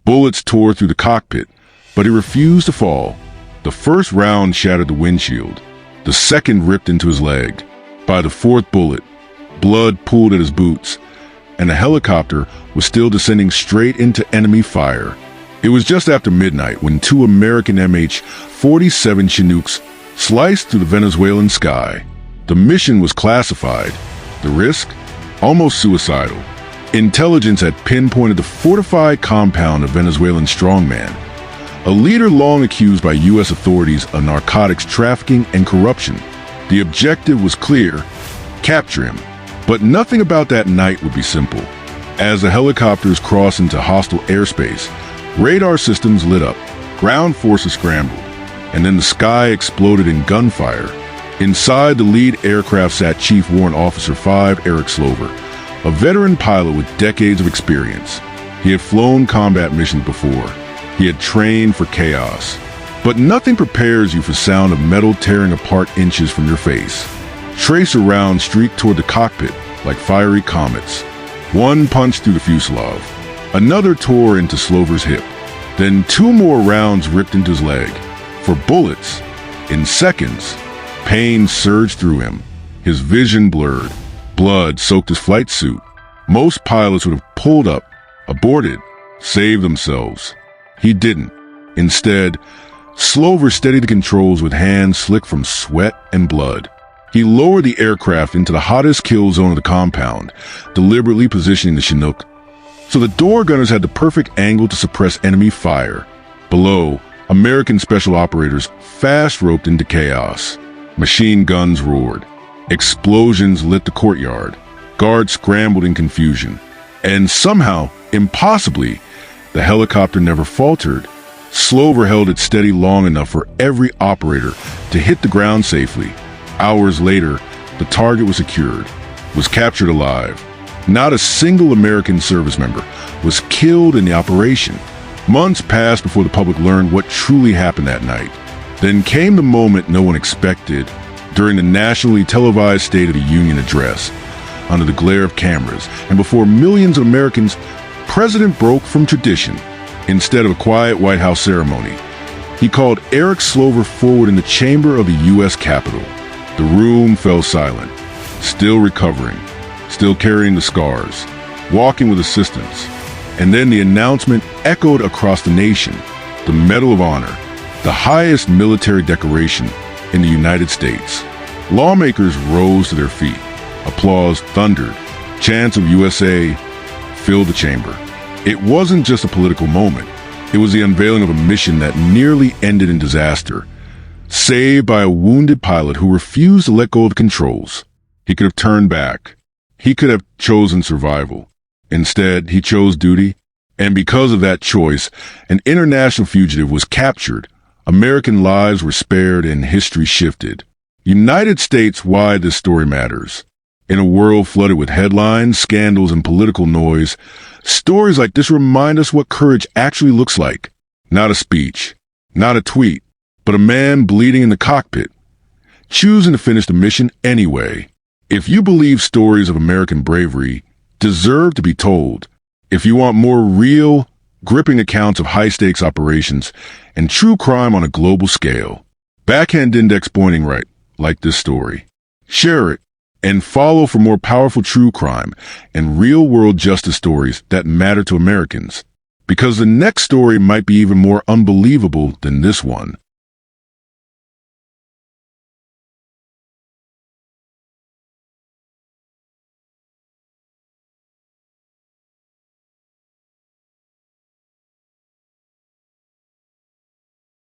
Bullets tore through the cockpit, but he refused to fall. The first round shattered the windshield. The second ripped into his leg. By the fourth bullet, blood pooled at his boots, and the helicopter was still descending straight into enemy fire. It was just after midnight when two American MH-47 Chinooks sliced through the Venezuelan sky. The mission was classified. The risk? Almost suicidal. Intelligence had pinpointed the fortified compound of Venezuelan strongman, a leader long accused by U.S. authorities of narcotics trafficking and corruption. The objective was clear: capture him. But nothing about that night would be simple. As the helicopters crossed into hostile airspace, radar systems lit up, ground forces scrambled, and then the sky exploded in gunfire. Inside the lead aircraft sat Chief Warrant Officer 5 Eric Slover, a veteran pilot with decades of experience. He had flown combat missions before. He had trained for chaos. But nothing prepares you for sound of metal tearing apart inches from your face. Tracer rounds streaked toward the cockpit like fiery comets. One punched through the fuselage. Another tore into Slover's hip. Then two more rounds ripped into his leg. For bullets, in seconds, pain surged through him. His vision blurred. Blood soaked his flight suit. Most pilots would have pulled up, aborted, saved themselves. He didn't. Instead, Slover steadied the controls with hands slick from sweat and blood. He lowered the aircraft into the hottest kill zone of the compound, deliberately positioning the Chinook so the door gunners had the perfect angle to suppress enemy fire. Below, American special operators fast-roped into chaos. Machine guns roared. Explosions lit the courtyard. Guards scrambled in confusion. And somehow, impossibly, the helicopter never faltered. Slover held it steady long enough for every operator to hit the ground safely. Hours later, the target was secured, was captured alive. Not a single American service member was killed in the operation. Months passed before the public learned what truly happened that night. Then came the moment no one expected. During the nationally televised State of the Union address, under the glare of cameras, and before millions of Americans, President broke from tradition. Instead of a quiet White House ceremony, he called Eric Slover forward in the chamber of the U.S. Capitol. The room fell silent, still recovering, still carrying the scars, walking with assistance. And then the announcement echoed across the nation: the Medal of Honor, the highest military decoration in the United States. Lawmakers rose to their feet. Applause thundered. Chants of USA filled the chamber. It wasn't just a political moment. It was the unveiling of a mission that nearly ended in disaster, saved by a wounded pilot who refused to let go of the controls. He could have turned back. He could have chosen survival. Instead, he chose duty. And because of that choice, an international fugitive was captured. American lives were spared and history shifted. United States, why this story matters. In a world flooded with headlines, scandals, and political noise, stories like this remind us what courage actually looks like. Not a speech, not a tweet, but a man bleeding in the cockpit, choosing to finish the mission anyway. If you believe stories of American bravery deserve to be told, if you want more real, gripping accounts of high-stakes operations and true crime on a global scale, backhand index pointing right, like this story. Share it and follow for more powerful true crime and real-world justice stories that matter to Americans. Because the next story might be even more unbelievable than this one.